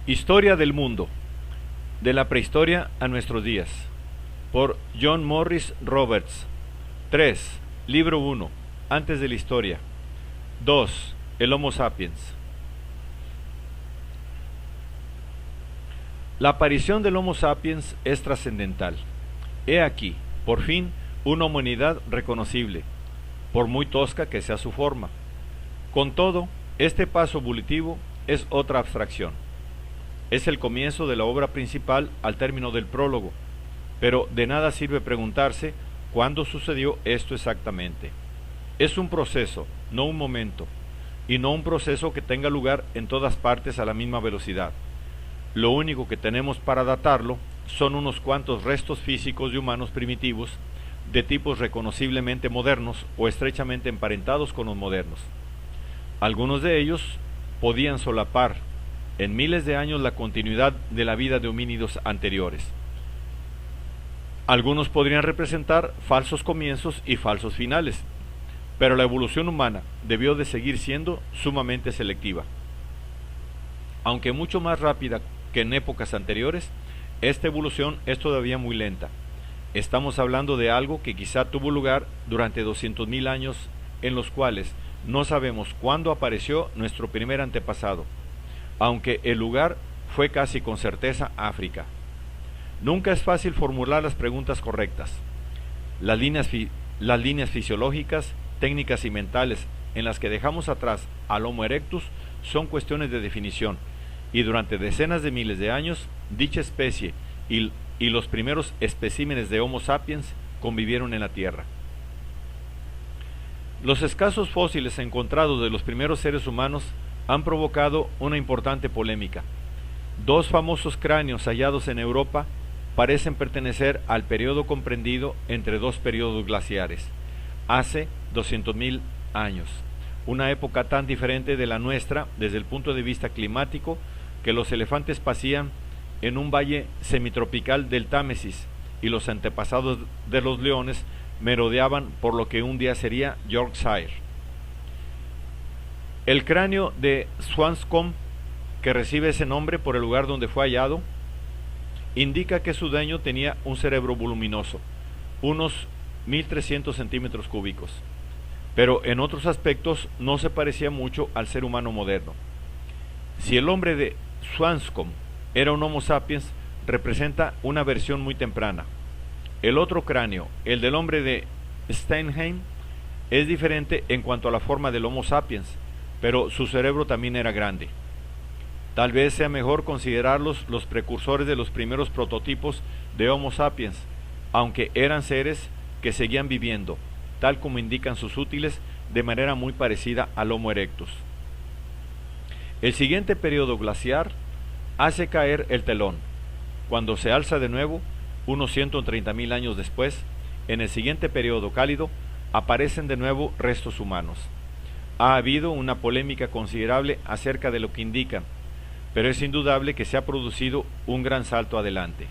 Historia del mundo, de la prehistoria a nuestros días, por John Morris Roberts. 3. Libro 1. Antes de la historia. 2. El Homo sapiens. La aparición del Homo sapiens es trascendental. He aquí, por fin, una humanidad reconocible, por muy tosca que sea su forma. Con todo, este paso evolutivo es otra abstracción. Es el comienzo de la obra principal al término del prólogo, pero de nada sirve preguntarse cuándo sucedió esto exactamente. Es un proceso, no un momento, y no un proceso que tenga lugar en todas partes a la misma velocidad. Lo único que tenemos para datarlo son unos cuantos restos físicos de humanos primitivos, de tipos reconociblemente modernos o estrechamente emparentados con los modernos. Algunos de ellos podían solapar en miles de años la continuidad de la vida de homínidos anteriores. Algunos podrían representar falsos comienzos y falsos finales, pero la evolución humana debió de seguir siendo sumamente selectiva. Aunque mucho más rápida que en épocas anteriores, esta evolución es todavía muy lenta. Estamos hablando de algo que quizá tuvo lugar durante 200.000 años, en los cuales no sabemos cuándo apareció nuestro primer antepasado, aunque el lugar fue casi con certeza África. Nunca es fácil formular las preguntas correctas. Las líneas fisiológicas, técnicas y mentales en las que dejamos atrás al Homo erectus son cuestiones de definición, y durante decenas de miles de años, dicha especie y los primeros especímenes de Homo sapiens convivieron en la Tierra. Los escasos fósiles encontrados de los primeros seres humanos han provocado una importante polémica. Dos famosos cráneos hallados en Europa parecen pertenecer al periodo comprendido entre dos periodos glaciares, hace 200.000 años, una época tan diferente de la nuestra desde el punto de vista climático que los elefantes pacían en un valle semitropical del Támesis y los antepasados de los leones merodeaban por lo que un día sería Yorkshire. El cráneo de Swanscombe, que recibe ese nombre por el lugar donde fue hallado, indica que su dueño tenía un cerebro voluminoso, unos 1.300 centímetros cúbicos, pero en otros aspectos no se parecía mucho al ser humano moderno. Si el hombre de Swanscombe era un Homo sapiens, representa una versión muy temprana. El otro cráneo, el del hombre de Steinheim, es diferente en cuanto a la forma del Homo sapiens, pero su cerebro también era grande. Tal vez sea mejor considerarlos los precursores de los primeros prototipos de Homo sapiens, aunque eran seres que seguían viviendo, tal como indican sus útiles, de manera muy parecida al Homo erectus. El siguiente periodo glaciar hace caer el telón. Cuando se alza de nuevo, unos 130.000 años después, en el siguiente periodo cálido, aparecen de nuevo restos humanos. Ha habido una polémica considerable acerca de lo que indican, pero es indudable que se ha producido un gran salto adelante.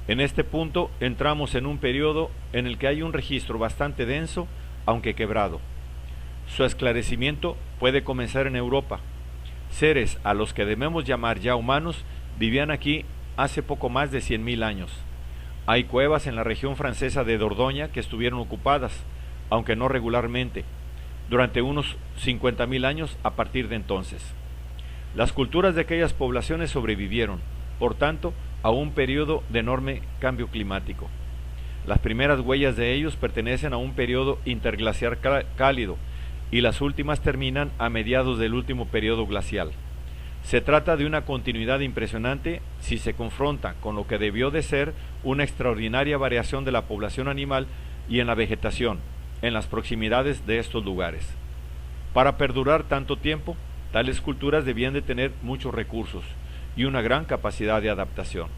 En este punto entramos en un periodo en el que hay un registro bastante denso, aunque quebrado. Su esclarecimiento puede comenzar en Europa. Seres a los que debemos llamar ya humanos vivían aquí hace poco más de 100.000 años. Hay cuevas en la región francesa de Dordoña que estuvieron ocupadas, aunque no regularmente, durante unos 50.000 años a partir de entonces. Las culturas de aquellas poblaciones sobrevivieron, por tanto, a un periodo de enorme cambio climático. Las primeras huellas de ellos pertenecen a un periodo interglaciar cálido, y las últimas terminan a mediados del último periodo glacial. Se trata de una continuidad impresionante si se confronta con lo que debió de ser una extraordinaria variación de la población animal y en la vegetación, en las proximidades de estos lugares. Para perdurar tanto tiempo, tales culturas debían de tener muchos recursos y una gran capacidad de adaptación.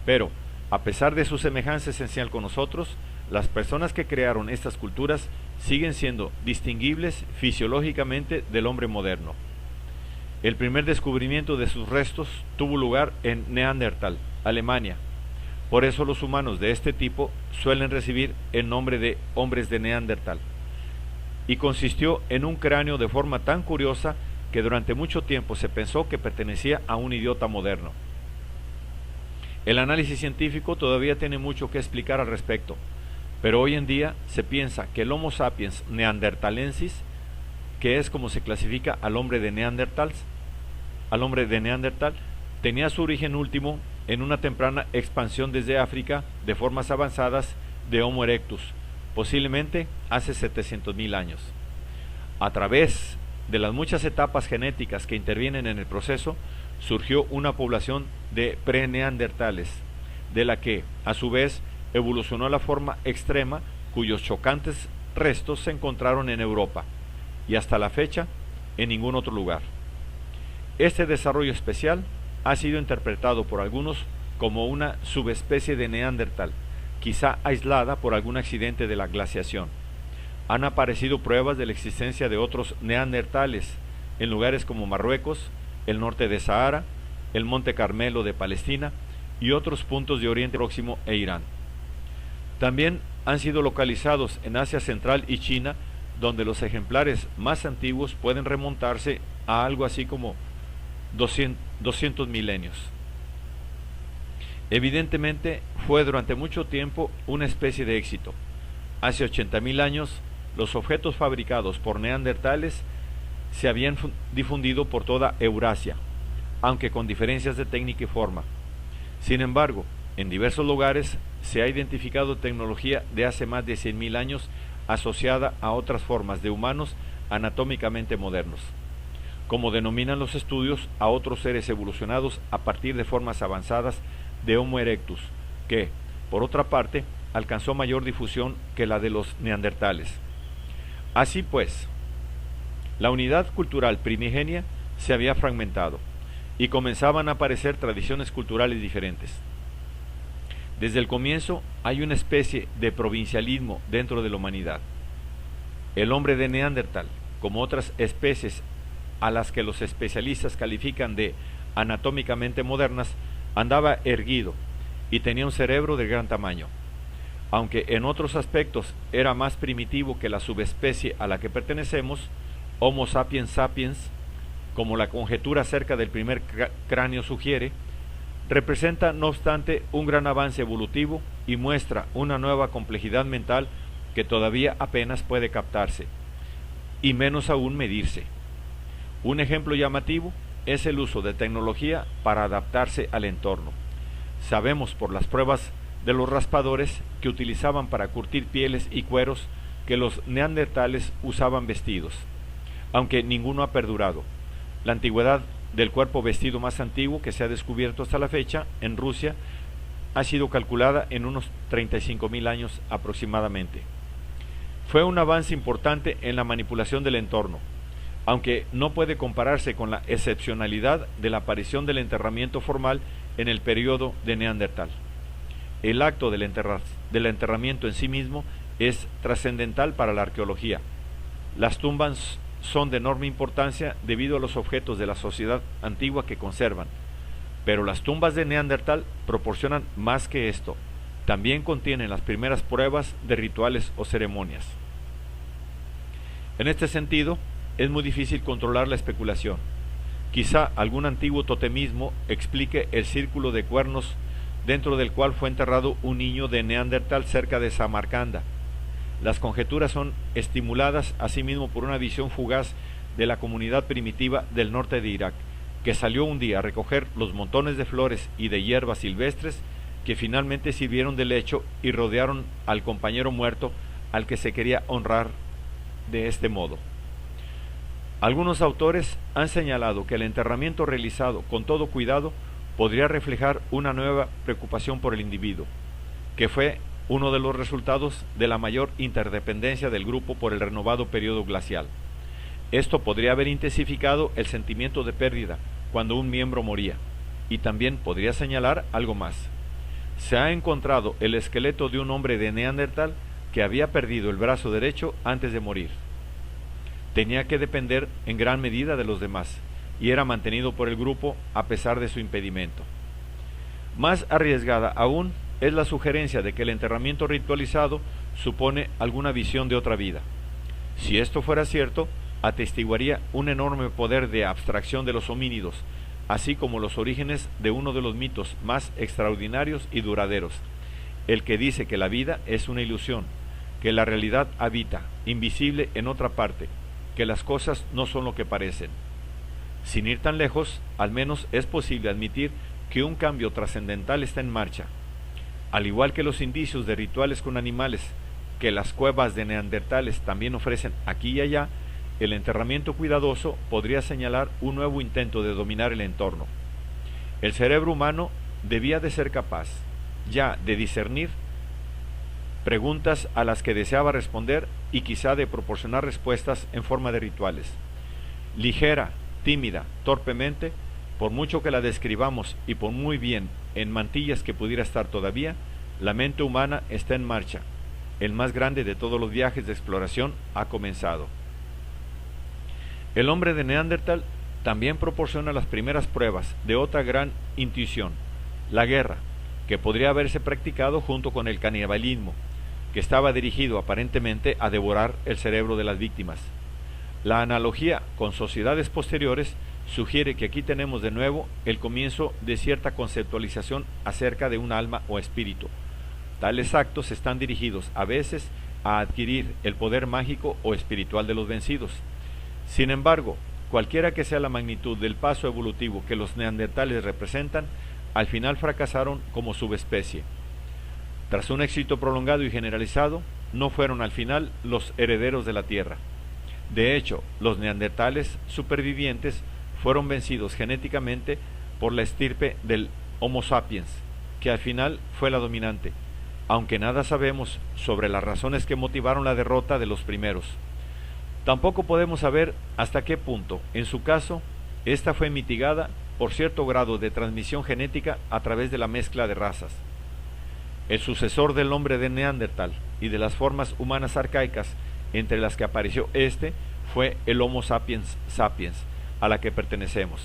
Pero, a pesar de su semejanza esencial con nosotros, las personas que crearon estas culturas siguen siendo distinguibles fisiológicamente del hombre moderno. El primer descubrimiento de sus restos tuvo lugar en Neandertal, Alemania. Por eso los humanos de este tipo suelen recibir el nombre de hombres de Neandertal. Y consistió en un cráneo de forma tan curiosa que durante mucho tiempo se pensó que pertenecía a un idiota moderno. El análisis científico todavía tiene mucho que explicar al respecto, pero hoy en día se piensa que el Homo sapiens neanderthalensis, que es como se clasifica al hombre de Neandertal, tenía su origen último en una temprana expansión desde África de formas avanzadas de Homo erectus, posiblemente hace 700.000 años. A través de las muchas etapas genéticas que intervienen en el proceso, surgió una población de preneandertales, de la que, a su vez, evolucionó la forma extrema cuyos chocantes restos se encontraron en Europa, y hasta la fecha en ningún otro lugar. Este desarrollo especial ha sido interpretado por algunos como una subespecie de Neandertal, quizá aislada por algún accidente de la glaciación. Han aparecido pruebas de la existencia de otros neandertales en lugares como Marruecos, el norte de Sahara, el Monte Carmelo de Palestina y otros puntos de Oriente Próximo e Irán. También han sido localizados en Asia Central y China, donde los ejemplares más antiguos pueden remontarse a algo así como 200 milenios. Evidentemente fue durante mucho tiempo una especie de éxito. Hace 80.000 años, los objetos fabricados por neandertales se habían difundido por toda Eurasia, aunque con diferencias de técnica y forma. Sin embargo, en diversos lugares se ha identificado tecnología de hace más de 100.000 años asociada a otras formas de humanos anatómicamente modernos, como denominan los estudios a otros seres evolucionados a partir de formas avanzadas de Homo erectus, que, por otra parte, alcanzó mayor difusión que la de los neandertales. Así pues, la unidad cultural primigenia se había fragmentado y comenzaban a aparecer tradiciones culturales diferentes. Desde el comienzo hay una especie de provincialismo dentro de la humanidad. El hombre de Neandertal, como otras especies a las que los especialistas califican de anatómicamente modernas, andaba erguido y tenía un cerebro de gran tamaño. Aunque en otros aspectos era más primitivo que la subespecie a la que pertenecemos, Homo sapiens sapiens, como la conjetura acerca del primer cráneo sugiere, representa no obstante un gran avance evolutivo y muestra una nueva complejidad mental que todavía apenas puede captarse, y menos aún medirse. Un ejemplo llamativo es el uso de tecnología para adaptarse al entorno. Sabemos por las pruebas de los raspadores que utilizaban para curtir pieles y cueros que los neandertales usaban vestidos, aunque ninguno ha perdurado. La antigüedad del cuerpo vestido más antiguo que se ha descubierto hasta la fecha en Rusia ha sido calculada en unos 35.000 años aproximadamente. Fue un avance importante en la manipulación del entorno, aunque no puede compararse con la excepcionalidad de la aparición del enterramiento formal en el periodo de Neandertal. El acto del enterramiento en sí mismo es trascendental para la arqueología. Las tumbas son de enorme importancia debido a los objetos de la sociedad antigua que conservan, pero las tumbas de Neandertal proporcionan más que esto. También contienen las primeras pruebas de rituales o ceremonias. En este sentido, es muy difícil controlar la especulación. Quizá algún antiguo totemismo explique el círculo de cuernos dentro del cual fue enterrado un niño de Neandertal cerca de Samarcanda. Las conjeturas son estimuladas asimismo por una visión fugaz de la comunidad primitiva del norte de Irak, que salió un día a recoger los montones de flores y de hierbas silvestres que finalmente sirvieron de lecho y rodearon al compañero muerto al que se quería honrar de este modo. Algunos autores han señalado que el enterramiento realizado con todo cuidado podría reflejar una nueva preocupación por el individuo, que fue uno de los resultados de la mayor interdependencia del grupo por el renovado periodo glacial. Esto podría haber intensificado el sentimiento de pérdida cuando un miembro moría, y también podría señalar algo más. Se ha encontrado el esqueleto de un hombre de Neandertal que había perdido el brazo derecho antes de morir. Tenía que depender en gran medida de los demás, y era mantenido por el grupo a pesar de su impedimento. Más arriesgada aún es la sugerencia de que el enterramiento ritualizado supone alguna visión de otra vida. Si esto fuera cierto, atestiguaría un enorme poder de abstracción de los homínidos, así como los orígenes de uno de los mitos más extraordinarios y duraderos, el que dice que la vida es una ilusión, que la realidad habita, invisible en otra parte, que las cosas no son lo que parecen. Sin ir tan lejos, al menos es posible admitir que un cambio trascendental está en marcha. Al igual que los indicios de rituales con animales, que las cuevas de neandertales también ofrecen aquí y allá, el enterramiento cuidadoso podría señalar un nuevo intento de dominar el entorno. El cerebro humano debía de ser capaz, ya, de discernir preguntas a las que deseaba responder y quizá de proporcionar respuestas en forma de rituales. Ligera, tímida, torpemente, por mucho que la describamos y por muy bien en mantillas que pudiera estar todavía, la mente humana está en marcha. El más grande de todos los viajes de exploración ha comenzado. El hombre de Neandertal también proporciona las primeras pruebas de otra gran intuición, la guerra, que podría haberse practicado junto con el canibalismo, que estaba dirigido aparentemente a devorar el cerebro de las víctimas. La analogía con sociedades posteriores sugiere que aquí tenemos de nuevo el comienzo de cierta conceptualización acerca de un alma o espíritu. Tales actos están dirigidos a veces a adquirir el poder mágico o espiritual de los vencidos. Sin embargo, cualquiera que sea la magnitud del paso evolutivo que los neandertales representan, al final fracasaron como subespecie. Tras un éxito prolongado y generalizado, no fueron al final los herederos de la Tierra. De hecho, los neandertales supervivientes fueron vencidos genéticamente por la estirpe del Homo sapiens, que al final fue la dominante, aunque nada sabemos sobre las razones que motivaron la derrota de los primeros. Tampoco podemos saber hasta qué punto, en su caso, esta fue mitigada por cierto grado de transmisión genética a través de la mezcla de razas. El sucesor del hombre de Neandertal y de las formas humanas arcaicas entre las que apareció este fue el Homo sapiens sapiens, a la que pertenecemos.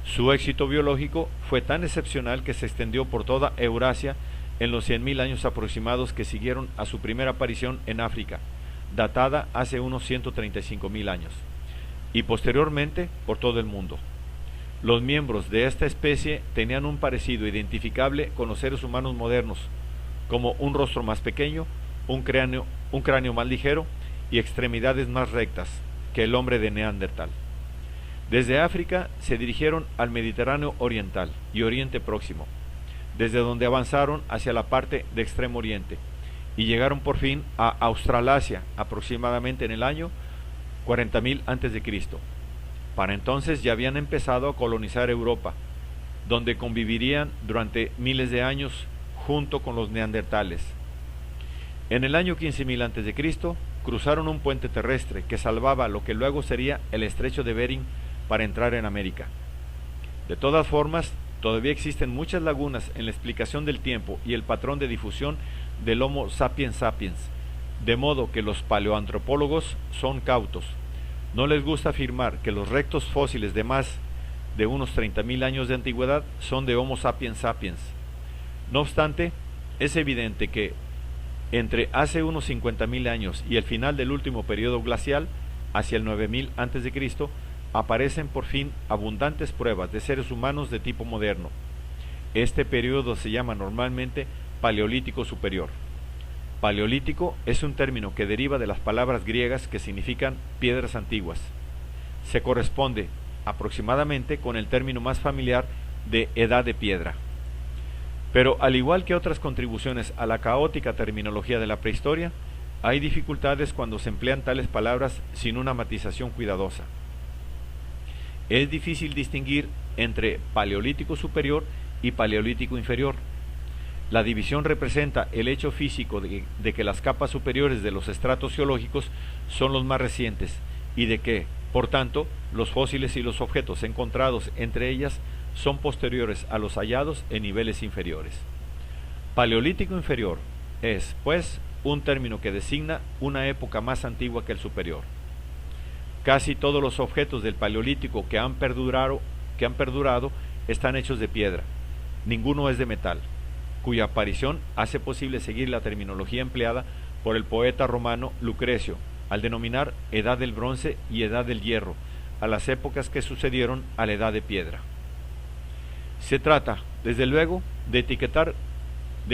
Su éxito biológico fue tan excepcional que se extendió por toda Eurasia en los 100.000 años aproximados que siguieron a su primera aparición en África, datada hace unos 135.000 años, y posteriormente por todo el mundo. Los miembros de esta especie tenían un parecido identificable con los seres humanos modernos, como un rostro más pequeño, un cráneo más ligero y extremidades más rectas que el hombre de Neandertal. Desde África se dirigieron al Mediterráneo oriental y Oriente Próximo, desde donde avanzaron hacia la parte de Extremo Oriente y llegaron por fin a Australasia aproximadamente en el año 40.000 a.C. Para entonces ya habían empezado a colonizar Europa, donde convivirían durante miles de años junto con los neandertales. En el año 15.000 a.C. cruzaron un puente terrestre que salvaba lo que luego sería el estrecho de Bering para entrar en América. De todas formas, todavía existen muchas lagunas en la explicación del tiempo y el patrón de difusión del Homo sapiens sapiens, de modo que los paleoantropólogos son cautos. No les gusta afirmar que los restos fósiles de más de unos 30.000 años de antigüedad son de Homo sapiens sapiens. No obstante, es evidente que entre hace unos 50.000 años y el final del último periodo glacial, hacia el 9.000 a.C., aparecen por fin abundantes pruebas de seres humanos de tipo moderno. Este periodo se llama normalmente Paleolítico Superior. Paleolítico es un término que deriva de las palabras griegas que significan piedras antiguas. Se corresponde aproximadamente con el término más familiar de edad de piedra. Pero al igual que otras contribuciones a la caótica terminología de la prehistoria, hay dificultades cuando se emplean tales palabras sin una matización cuidadosa. Es difícil distinguir entre Paleolítico Superior y Paleolítico Inferior. La división representa el hecho físico de que las capas superiores de los estratos geológicos son los más recientes y de que, por tanto, los fósiles y los objetos encontrados entre ellas son posteriores a los hallados en niveles inferiores. Paleolítico Inferior es, pues, un término que designa una época más antigua que el superior. Casi todos los objetos del Paleolítico que han perdurado están hechos de piedra. Ninguno es de metal, cuya aparición hace posible seguir la terminología empleada por el poeta romano Lucrecio, al denominar Edad del Bronce y Edad del Hierro, a las épocas que sucedieron a la Edad de Piedra. Se trata, desde luego, de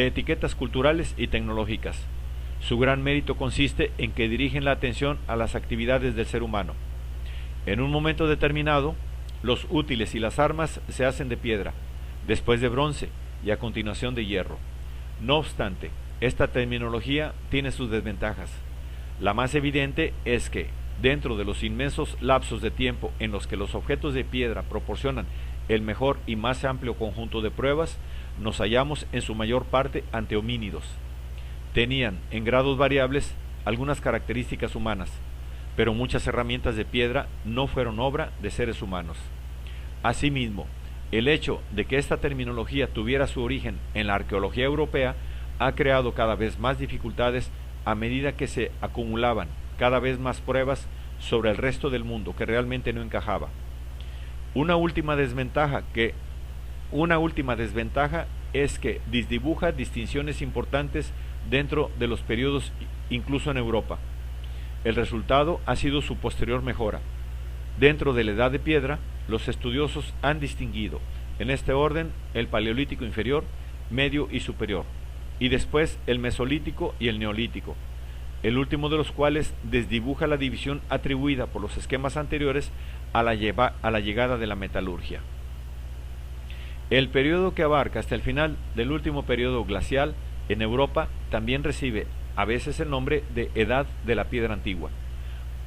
etiquetas culturales y tecnológicas. Su gran mérito consiste en que dirigen la atención a las actividades del ser humano. En un momento determinado, los útiles y las armas se hacen de piedra, después de bronce y a continuación de hierro. No obstante, esta terminología tiene sus desventajas. La más evidente es que, dentro de los inmensos lapsos de tiempo en los que los objetos de piedra proporcionan el mejor y más amplio conjunto de pruebas, nos hallamos en su mayor parte ante homínidos. Tenían, en grados variables, algunas características humanas, pero muchas herramientas de piedra no fueron obra de seres humanos. Asimismo, el hecho de que esta terminología tuviera su origen en la arqueología europea ha creado cada vez más dificultades a medida que se acumulaban cada vez más pruebas sobre el resto del mundo que realmente no encajaba. Una última desventaja es que desdibuja distinciones importantes dentro de los periodos, incluso en Europa. El resultado ha sido su posterior mejora. Dentro de la Edad de Piedra, los estudiosos han distinguido, en este orden, el Paleolítico inferior, medio y superior, y después el Mesolítico y el Neolítico, el último de los cuales desdibuja la división atribuida por los esquemas anteriores a la llegada de la metalurgia. El periodo que abarca hasta el final del último periodo glacial en Europa también recibe a veces el nombre de Edad de la Piedra Antigua.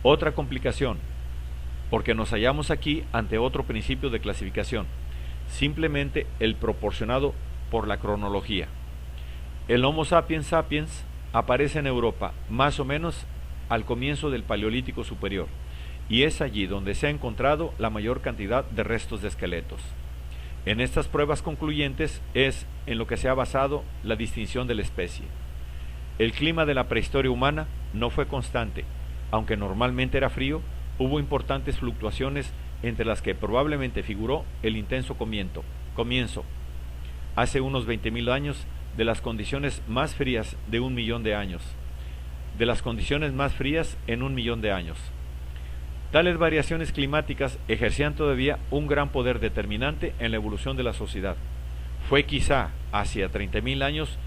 Otra complicación, porque nos hallamos aquí ante otro principio de clasificación, simplemente el proporcionado por la cronología. El Homo sapiens sapiens aparece en Europa más o menos al comienzo del Paleolítico superior, y es allí donde se ha encontrado la mayor cantidad de restos de esqueletos. En estas pruebas concluyentes es en lo que se ha basado la distinción de la especie. El clima de la prehistoria humana no fue constante, aunque normalmente era frío. Hubo importantes fluctuaciones entre las que probablemente figuró el intenso comienzo, hace unos 20.000 años, de las condiciones más frías de 1.000.000 de años, de las condiciones más frías en 1.000.000 de años. Tales variaciones climáticas ejercían todavía un gran poder determinante en la evolución de la sociedad. Fue quizá hacia 30.000 años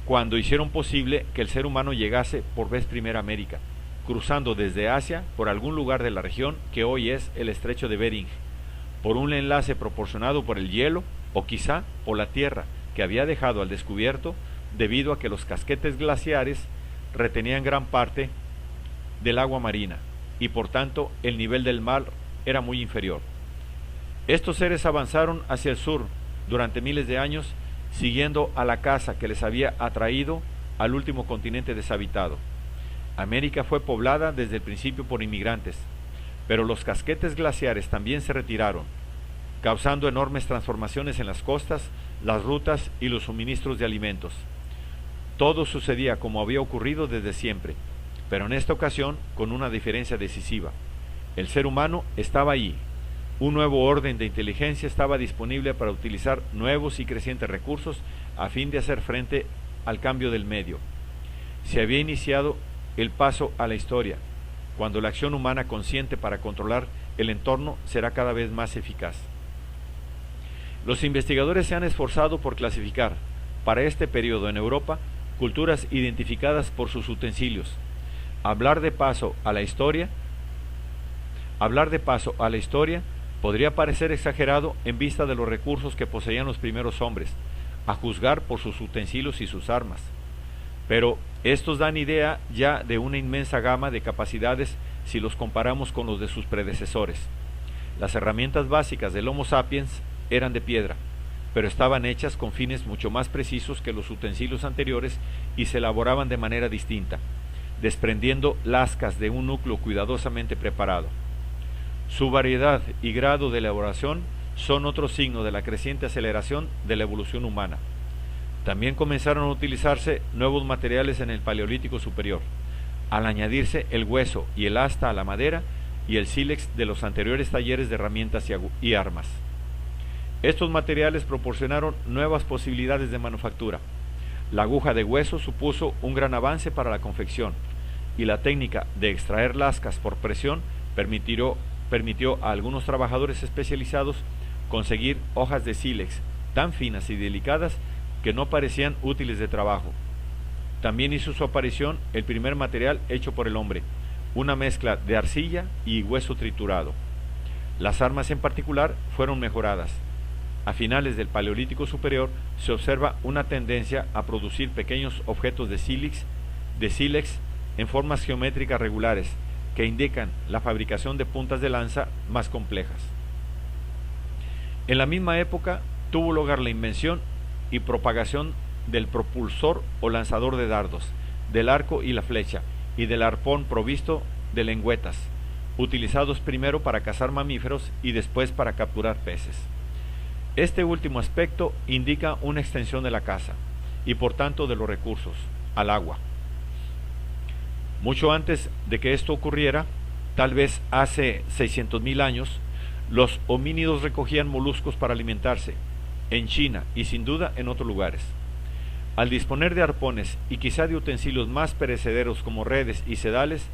cuando hicieron posible que el ser humano llegase por vez primera a América, cruzando desde Asia por algún lugar de la región que hoy es el estrecho de Bering, por un enlace proporcionado por el hielo o quizá por la tierra que había dejado al descubierto debido a que los casquetes glaciares retenían gran parte del agua marina y por tanto el nivel del mar era muy inferior. Estos seres avanzaron hacia el sur durante miles de años siguiendo a la caza que les había atraído al último continente deshabitado. América fue poblada desde el principio por inmigrantes, pero los casquetes glaciares también se retiraron, causando enormes transformaciones en las costas, las rutas y los suministros de alimentos. Todo sucedía como había ocurrido desde siempre, pero en esta ocasión con una diferencia decisiva. El ser humano estaba allí. Un nuevo orden de inteligencia estaba disponible para utilizar nuevos y crecientes recursos a fin de hacer frente al cambio del medio. Se había iniciado el paso a la historia, cuando la acción humana consciente para controlar el entorno será cada vez más eficaz. Los investigadores se han esforzado por clasificar, para este periodo en Europa, culturas identificadas por sus utensilios. Hablar de paso a la historia podría parecer exagerado en vista de los recursos que poseían los primeros hombres, a juzgar por sus utensilios y sus armas. Pero estos dan idea ya de una inmensa gama de capacidades si los comparamos con los de sus predecesores. Las herramientas básicas del Homo sapiens eran de piedra, pero estaban hechas con fines mucho más precisos que los utensilios anteriores y se elaboraban de manera distinta, desprendiendo lascas de un núcleo cuidadosamente preparado. Su variedad y grado de elaboración son otro signo de la creciente aceleración de la evolución humana. También comenzaron a utilizarse nuevos materiales en el Paleolítico superior, al añadirse el hueso y el asta a la madera y el sílex de los anteriores talleres de herramientas y armas. Estos materiales proporcionaron nuevas posibilidades de manufactura. La aguja de hueso supuso un gran avance para la confección. y la técnica de extraer lascas por presión permitió a algunos trabajadores especializados conseguir hojas de sílex tan finas y delicadas que no parecían útiles de trabajo. También hizo su aparición el primer material hecho por el hombre, una mezcla de arcilla y hueso triturado. Las armas en particular fueron mejoradas. A finales del Paleolítico Superior se observa una tendencia a producir pequeños objetos de sílex en formas geométricas regulares que indican la fabricación de puntas de lanza más complejas. En la misma época tuvo lugar la invención y propagación del propulsor o lanzador de dardos, del arco y la flecha, y del arpón provisto de lengüetas, utilizados primero para cazar mamíferos y después para capturar peces. Este último aspecto indica una extensión de la caza, y por tanto de los recursos, al agua. Mucho antes de que esto ocurriera, tal vez hace 600.000 años, los homínidos recogían moluscos para alimentarse, en China y sin duda en otros lugares. Al disponer de arpones y quizá de utensilios más perecederos como redes y sedales,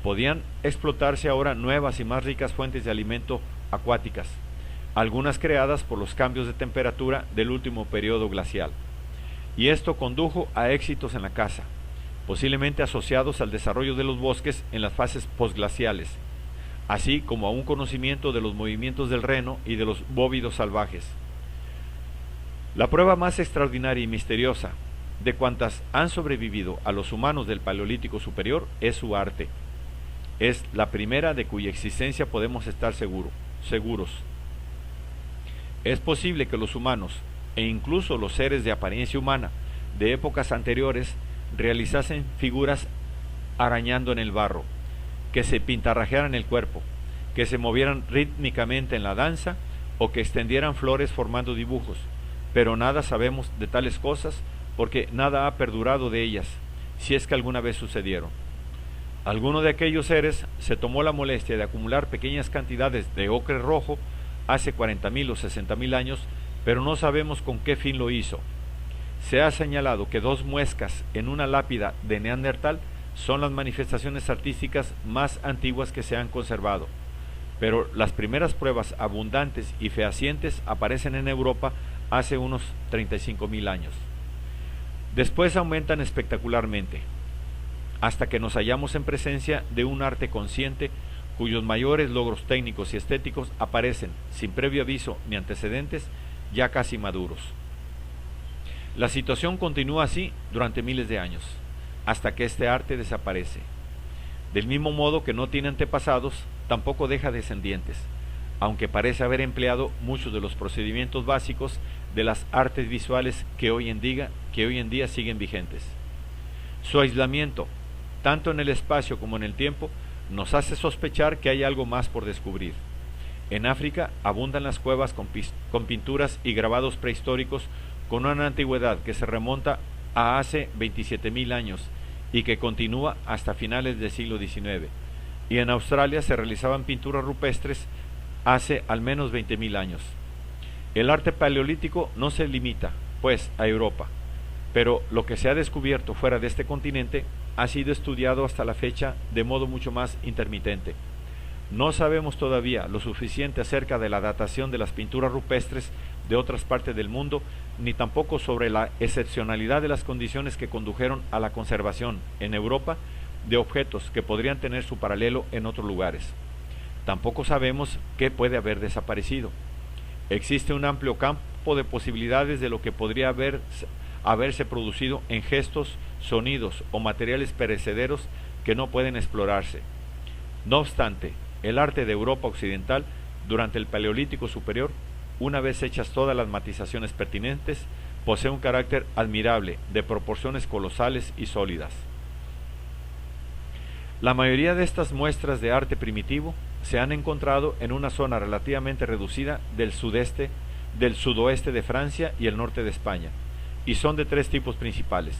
podían explotarse ahora nuevas y más ricas fuentes de alimento acuáticas, algunas creadas por los cambios de temperatura del último periodo glacial. Y esto condujo a éxitos en la caza, posiblemente asociados al desarrollo de los bosques en las fases posglaciales, así como a un conocimiento de los movimientos del reno y de los bóvidos salvajes. La prueba más extraordinaria y misteriosa de cuantas han sobrevivido a los humanos del Paleolítico Superior es su arte. Es la primera de cuya existencia podemos estar seguros. Es posible que los humanos, e incluso los seres de apariencia humana de épocas anteriores, realizasen figuras arañando en el barro, que se pintarrajearan el cuerpo, que se movieran rítmicamente en la danza o que extendieran flores formando dibujos, pero nada sabemos de tales cosas porque nada ha perdurado de ellas, si es que alguna vez sucedieron. Alguno de aquellos seres se tomó la molestia de acumular pequeñas cantidades de ocre rojo hace 40.000 o 60.000 años, pero no sabemos con qué fin lo hizo. Se ha señalado que 2 muescas en una lápida de Neandertal son las manifestaciones artísticas más antiguas que se han conservado, pero las primeras pruebas abundantes y fehacientes aparecen en Europa hace unos 35.000 años. Después aumentan espectacularmente, hasta que nos hallamos en presencia de un arte consciente cuyos mayores logros técnicos y estéticos aparecen, sin previo aviso ni antecedentes, ya casi maduros. La situación continúa así durante miles de años, hasta que este arte desaparece. Del mismo modo que no tiene antepasados, tampoco deja descendientes, aunque parece haber empleado muchos de los procedimientos básicos de las artes visuales que hoy en día siguen vigentes. Su aislamiento, tanto en el espacio como en el tiempo, nos hace sospechar que hay algo más por descubrir. En África abundan las cuevas con pinturas y grabados prehistóricos con una antigüedad que se remonta a hace 27.000 años y que continúa hasta finales del siglo XIX. Y en Australia se realizaban pinturas rupestres hace al menos 20.000 años. El arte paleolítico no se limita, pues, a Europa, pero lo que se ha descubierto fuera de este continente ha sido estudiado hasta la fecha de modo mucho más intermitente. No sabemos todavía lo suficiente acerca de la datación de las pinturas rupestres de otras partes del mundo, ni tampoco sobre la excepcionalidad de las condiciones que condujeron a la conservación en Europa de objetos que podrían tener su paralelo en otros lugares. Tampoco sabemos qué puede haber desaparecido. Existe un amplio campo de posibilidades de lo que podría haberse producido en gestos, sonidos o materiales perecederos que no pueden explorarse. No obstante, el arte de Europa occidental durante el Paleolítico Superior, una vez hechas todas las matizaciones pertinentes, posee un carácter admirable, de proporciones colosales y sólidas. La mayoría de estas muestras de arte primitivo se han encontrado en una zona relativamente reducida del sudoeste de Francia y el norte de España, y son de 3 tipos principales: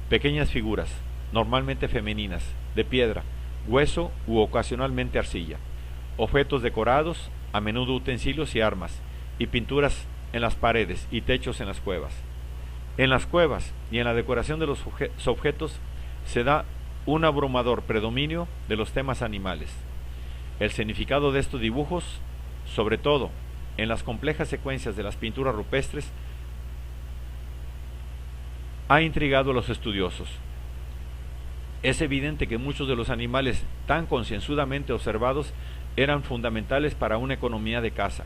pequeñas figuras, normalmente femeninas, de piedra, hueso u ocasionalmente arcilla, objetos decorados, a menudo utensilios y armas, y pinturas en las paredes y techos en las cuevas. En las cuevas y en la decoración de los objetos se da un abrumador predominio de los temas animales. El significado de estos dibujos, sobre todo en las complejas secuencias de las pinturas rupestres, ha intrigado a los estudiosos. Es evidente que muchos de los animales tan concienzudamente observados eran fundamentales para una economía de caza.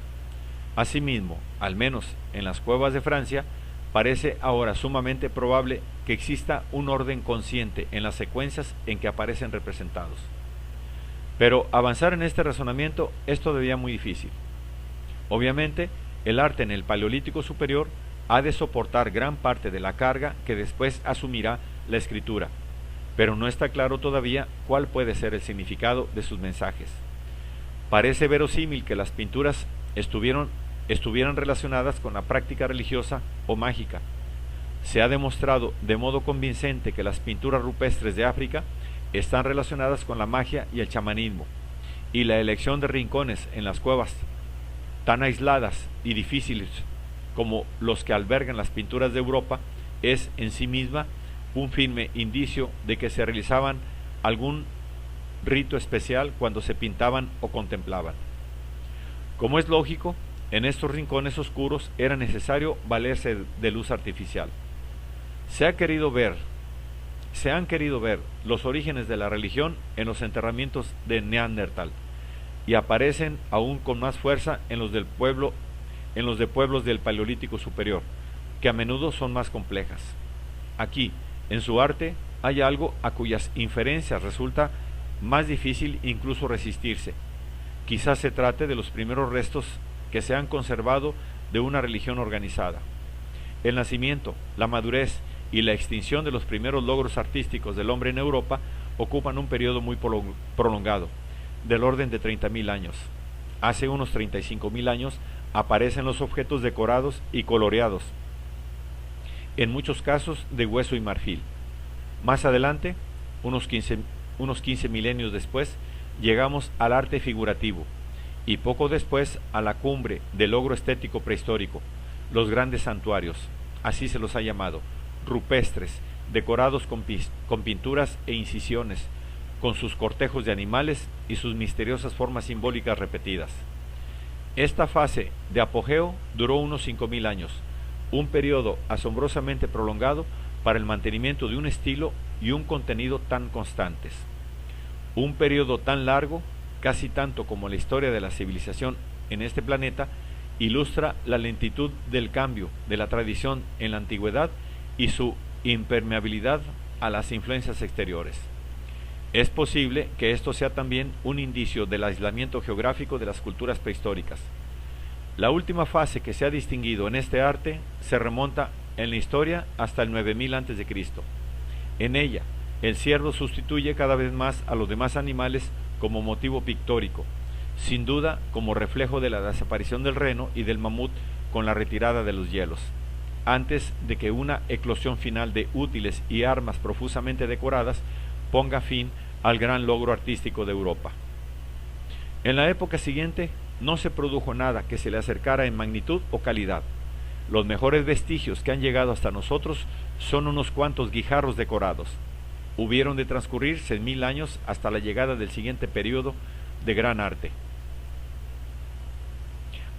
Asimismo, al menos en las cuevas de Francia, parece ahora sumamente probable que exista un orden consciente en las secuencias en que aparecen representados. Pero avanzar en este razonamiento es todavía muy difícil. Obviamente, el arte en el Paleolítico Superior ha de soportar gran parte de la carga que después asumirá la escritura, pero no está claro todavía cuál puede ser el significado de sus mensajes. Parece verosímil que las pinturas estuvieran relacionadas con la práctica religiosa o mágica. Se ha demostrado de modo convincente que las pinturas rupestres de África están relacionadas con la magia y el chamanismo, y la elección de rincones en las cuevas tan aisladas y difíciles como los que albergan las pinturas de Europa es en sí misma un firme indicio de que se realizaban algún rito especial cuando se pintaban o contemplaban. Como es lógico, en estos rincones oscuros era necesario valerse de luz artificial. Se han querido ver los orígenes de la religión en los enterramientos de Neandertal, y aparecen aún con más fuerza en los de pueblos del Paleolítico Superior, que a menudo son más complejas. Aquí, en su arte, hay algo a cuyas inferencias resulta más difícil incluso resistirse. Quizás se trate de los primeros restos que se han conservado de una religión organizada. El nacimiento, la madurez y la extinción de los primeros logros artísticos del hombre en Europa ocupan un periodo muy prolongado, del orden de 30.000 años. Hace unos 35.000 años aparecen los objetos decorados y coloreados, en muchos casos de hueso y marfil. Más adelante, unos 15 milenios después, llegamos al arte figurativo, y poco después a la cumbre del logro estético prehistórico, los grandes santuarios, así se los ha llamado, rupestres, decorados con pinturas e incisiones, con sus cortejos de animales y sus misteriosas formas simbólicas repetidas. Esta fase de apogeo duró unos 5.000 años, un periodo asombrosamente prolongado para el mantenimiento de un estilo y un contenido tan constantes. Un periodo tan largo, casi tanto como la historia de la civilización en este planeta, ilustra la lentitud del cambio de la tradición en la antigüedad y su impermeabilidad a las influencias exteriores. Es posible que esto sea también un indicio del aislamiento geográfico de las culturas prehistóricas. La última fase que se ha distinguido en este arte se remonta en la historia hasta el 9000 a.C. En ella, el ciervo sustituye cada vez más a los demás animales como motivo pictórico, sin duda como reflejo de la desaparición del reno y del mamut con la retirada de los hielos, antes de que una eclosión final de útiles y armas profusamente decoradas ponga fin al gran logro artístico de Europa. En la época siguiente no se produjo nada que se le acercara en magnitud o calidad. Los mejores vestigios que han llegado hasta nosotros son unos cuantos guijarros decorados. Hubieron de transcurrir 6.000 años hasta la llegada del siguiente periodo de gran arte.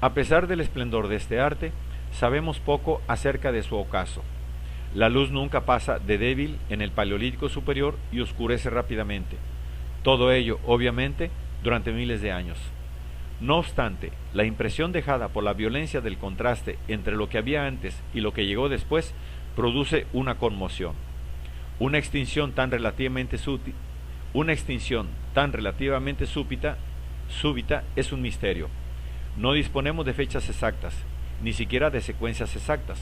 A pesar del esplendor de este arte, sabemos poco acerca de su ocaso. La luz nunca pasa de débil en el Paleolítico Superior y oscurece rápidamente. Todo ello, obviamente, durante miles de años. No obstante, la impresión dejada por la violencia del contraste entre lo que había antes y lo que llegó después produce una conmoción. Una extinción tan relativamente súbita es un misterio. No disponemos de fechas exactas, ni siquiera de secuencias exactas.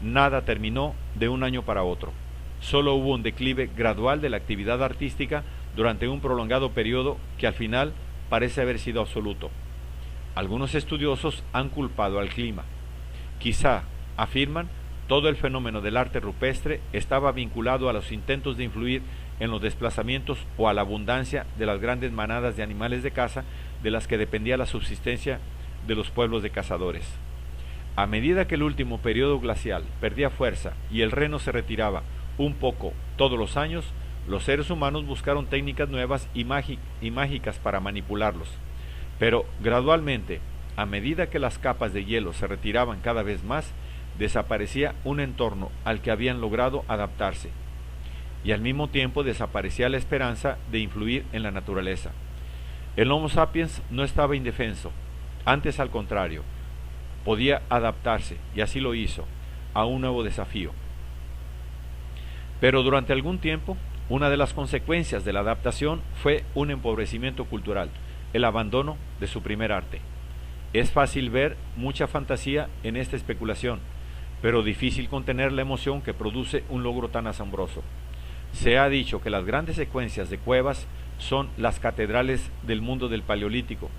Nada terminó de un año para otro. Solo hubo un declive gradual de la actividad artística durante un prolongado periodo que al final parece haber sido absoluto. Algunos estudiosos han culpado al clima. Quizá, afirman, todo el fenómeno del arte rupestre estaba vinculado a los intentos de influir en los desplazamientos o a la abundancia de las grandes manadas de animales de caza de las que dependía la subsistencia de los pueblos de cazadores. A medida que el último periodo glacial perdía fuerza y el reno se retiraba un poco todos los años, los seres humanos buscaron técnicas nuevas y mágicas para manipularlos, pero gradualmente, a medida que las capas de hielo se retiraban cada vez más, desaparecía un entorno al que habían logrado adaptarse, y al mismo tiempo desaparecía la esperanza de influir en la naturaleza. El Homo sapiens no estaba indefenso, antes al contrario, podía adaptarse, y así lo hizo, a un nuevo desafío. Pero durante algún tiempo, una de las consecuencias de la adaptación fue un empobrecimiento cultural, el abandono de su primer arte. Es fácil ver mucha fantasía en esta especulación, pero difícil contener la emoción que produce un logro tan asombroso. Se ha dicho que las grandes secuencias de cuevas son las catedrales del mundo del Paleolítico,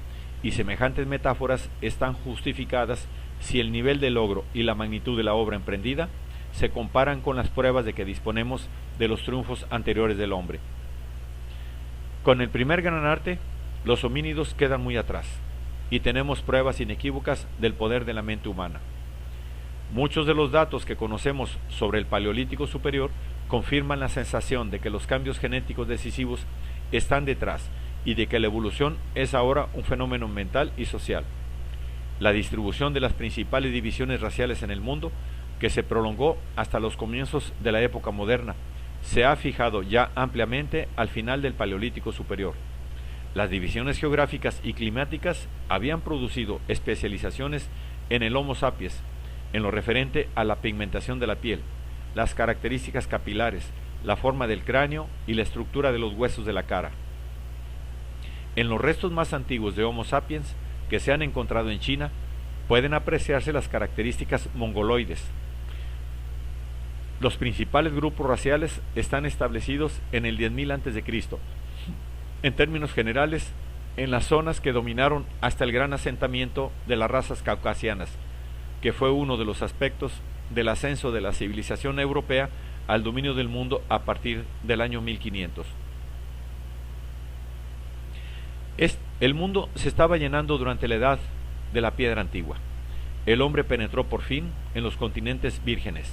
y semejantes metáforas están justificadas si el nivel de logro y la magnitud de la obra emprendida se comparan con las pruebas de que disponemos de los triunfos anteriores del hombre. Con el primer gran arte, los homínidos quedan muy atrás, y tenemos pruebas inequívocas del poder de la mente humana. Muchos de los datos que conocemos sobre el Paleolítico superior confirman la sensación de que los cambios genéticos decisivos están detrás y de que la evolución es ahora un fenómeno mental y social. La distribución de las principales divisiones raciales en el mundo, que se prolongó hasta los comienzos de la época moderna, se ha fijado ya ampliamente al final del Paleolítico superior. Las divisiones geográficas y climáticas habían producido especializaciones en el Homo sapiens, en lo referente a la pigmentación de la piel, las características capilares, la forma del cráneo y la estructura de los huesos de la cara. En los restos más antiguos de Homo sapiens que se han encontrado en China, pueden apreciarse las características mongoloides. Los principales grupos raciales están establecidos en el 10.000 a.C. En términos generales, en las zonas que dominaron hasta el gran asentamiento de las razas caucasianas, que fue uno de los aspectos del ascenso de la civilización europea al dominio del mundo a partir del año 1500. El mundo se estaba llenando durante la edad de la piedra antigua. El hombre penetró por fin en los continentes vírgenes.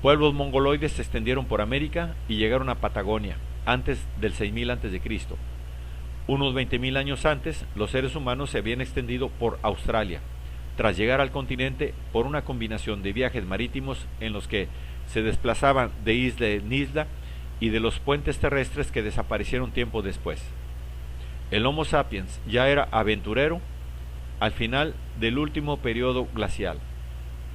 Pueblos mongoloides se extendieron por América y llegaron a Patagonia antes del 6000 a.C. Unos 20.000 años antes, los seres humanos se habían extendido por Australia, tras llegar al continente por una combinación de viajes marítimos en los que se desplazaban de isla en isla y de los puentes terrestres que desaparecieron tiempo después. El Homo sapiens ya era aventurero al final del último periodo glacial,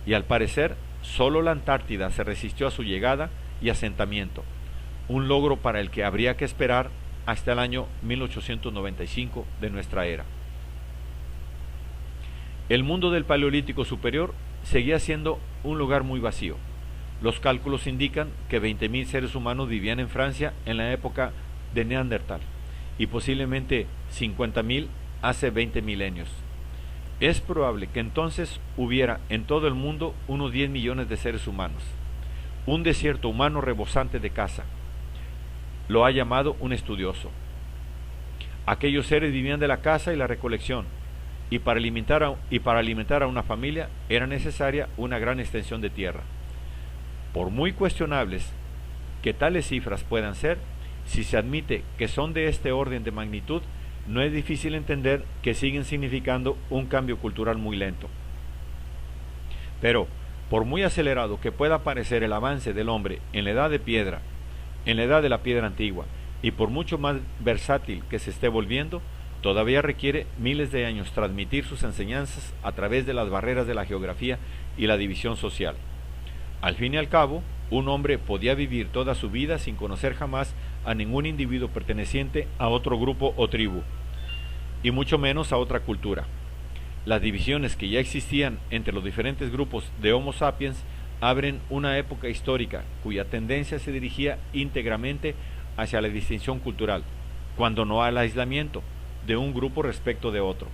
y al parecer solo la Antártida se resistió a su llegada y asentamiento, un logro para el que habría que esperar hasta el año 1895 de nuestra era. El mundo del Paleolítico superior seguía siendo un lugar muy vacío. Los cálculos indican que 20.000 seres humanos vivían en Francia en la época de Neandertal, y posiblemente 50.000 hace 20 milenios. Es probable que entonces hubiera en todo el mundo unos 10 millones de seres humanos. Un desierto humano rebosante de caza. Lo ha llamado un estudioso. Aquellos seres vivían de la caza y la recolección, y para alimentar a una familia era necesaria una gran extensión de tierra. Por muy cuestionables que tales cifras puedan ser, si se admite que son de este orden de magnitud, no es difícil entender que siguen significando un cambio cultural muy lento. Pero, por muy acelerado que pueda parecer el avance del hombre en la edad de piedra, en la edad de la piedra antigua, y por mucho más versátil que se esté volviendo, todavía requiere miles de años transmitir sus enseñanzas a través de las barreras de la geografía y la división social. Al fin y al cabo, un hombre podía vivir toda su vida sin conocer jamás a ningún individuo perteneciente a otro grupo o tribu, y mucho menos a otra cultura. Las divisiones que ya existían entre los diferentes grupos de Homo sapiens abren una época histórica cuya tendencia se dirigía íntegramente hacia la distinción cultural, cuando no al aislamiento de un grupo respecto de otro,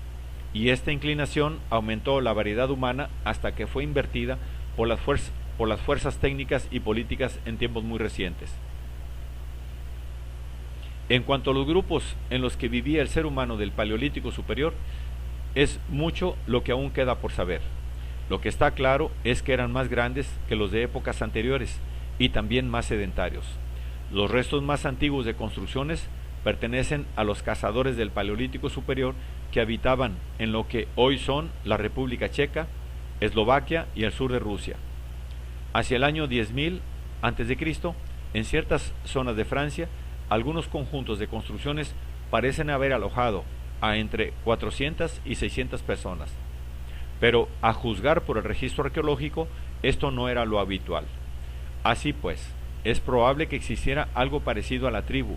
y esta inclinación aumentó la variedad humana hasta que fue invertida por las fuerzas técnicas y políticas en tiempos muy recientes. En cuanto a los grupos en los que vivía el ser humano del Paleolítico superior, es mucho lo que aún queda por saber. Lo que está claro es que eran más grandes que los de épocas anteriores y también más sedentarios. Los restos más antiguos de construcciones pertenecen a los cazadores del Paleolítico Superior que habitaban en lo que hoy son la República Checa, Eslovaquia y el sur de Rusia. Hacia el año 10.000 a.C., en ciertas zonas de Francia, algunos conjuntos de construcciones parecen haber alojado a entre 400 y 600 personas. Pero, a juzgar por el registro arqueológico, esto no era lo habitual. Así pues, es probable que existiera algo parecido a la tribu,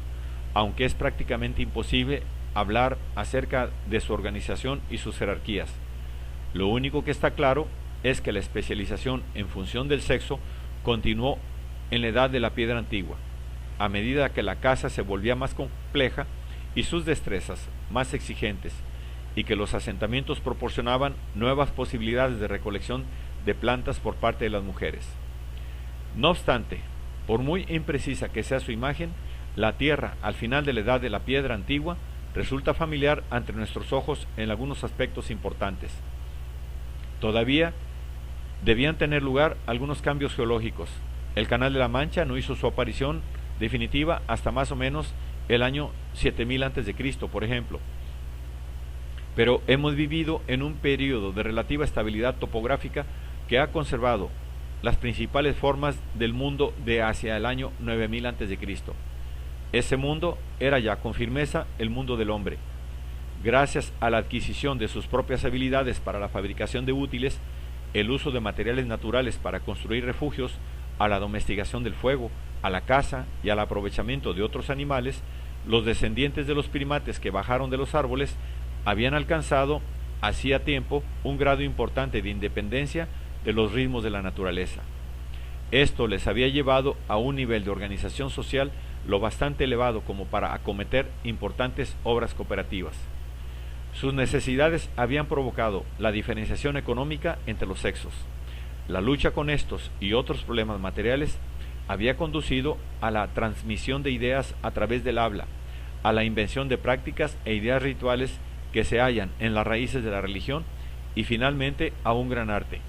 aunque es prácticamente imposible hablar acerca de su organización y sus jerarquías. Lo único que está claro es que la especialización en función del sexo continuó en la edad de la piedra antigua, a medida que la caza se volvía más compleja y sus destrezas más exigentes, y que los asentamientos proporcionaban nuevas posibilidades de recolección de plantas por parte de las mujeres. No obstante, por muy imprecisa que sea su imagen, la tierra al final de la edad de la piedra antigua resulta familiar ante nuestros ojos en algunos aspectos importantes. Todavía debían tener lugar algunos cambios geológicos. El Canal de la Mancha no hizo su aparición definitiva hasta más o menos el año 7000 a.C., por ejemplo. Pero hemos vivido en un periodo de relativa estabilidad topográfica que ha conservado las principales formas del mundo de hacia el año 9000 a.C. Ese mundo era ya con firmeza el mundo del hombre. Gracias a la adquisición de sus propias habilidades para la fabricación de útiles, el uso de materiales naturales para construir refugios, a la domesticación del fuego, a la caza y al aprovechamiento de otros animales, los descendientes de los primates que bajaron de los árboles habían alcanzado hacía tiempo un grado importante de independencia de los ritmos de la naturaleza. Esto les había llevado a un nivel de organización social lo bastante elevado como para acometer importantes obras cooperativas. Sus necesidades habían provocado la diferenciación económica entre los sexos. La lucha con estos y otros problemas materiales había conducido a la transmisión de ideas a través del habla, a la invención de prácticas e ideas rituales que se hallan en las raíces de la religión y finalmente a un gran arte.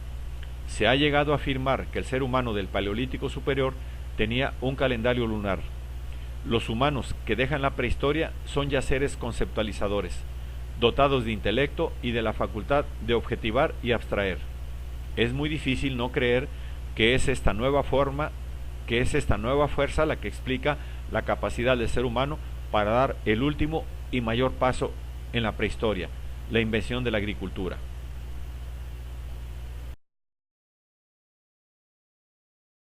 Se ha llegado a afirmar que el ser humano del Paleolítico Superior tenía un calendario lunar. Los humanos que dejan la prehistoria son ya seres conceptualizadores, dotados de intelecto y de la facultad de objetivar y abstraer. Es muy difícil no creer que es esta nueva fuerza la que explica la capacidad del ser humano para dar el último y mayor paso en la prehistoria, la invención de la agricultura.